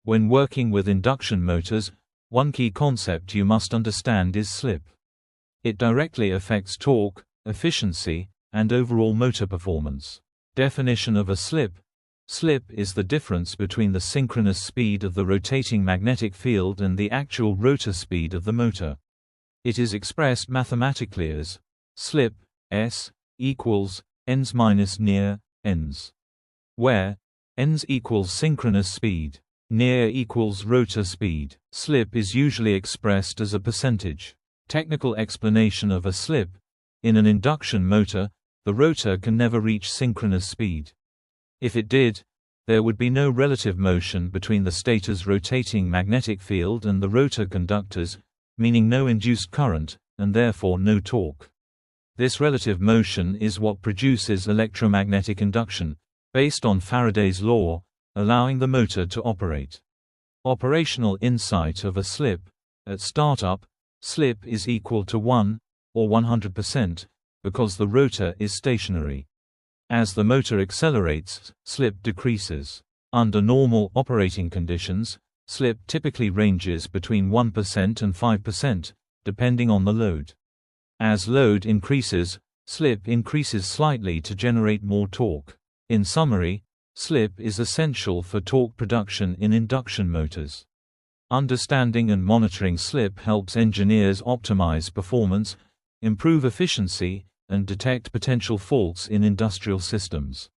When working with induction motors, one key concept you must understand is slip. It directly affects torque, efficiency, and overall motor performance. Definition of a slip. Slip is the difference between the synchronous speed of the rotating magnetic field and the actual rotor speed of the motor. It is expressed mathematically as slip S equals ns minus near ns, where ns equals synchronous speed, near equals rotor speed. Slip is usually expressed as a percentage. Technical explanation of a slip. In an induction motor, the rotor can never reach synchronous speed. If it did, there would be no relative motion between the stator's rotating magnetic field and the rotor conductors, meaning no induced current, and therefore no torque. This relative motion is what produces electromagnetic induction, based on Faraday's law, allowing the motor to operate. Operational insight of a slip. At startup, slip is equal to 1, or 100%, because the rotor is stationary. As the motor accelerates, slip decreases. Under normal operating conditions, slip typically ranges between 1% and 5%, depending on the load. As load increases, slip increases slightly to generate more torque. In summary, slip is essential for torque production in induction motors. Understanding and monitoring slip helps engineers optimize performance, improve efficiency, and detect potential faults in industrial systems.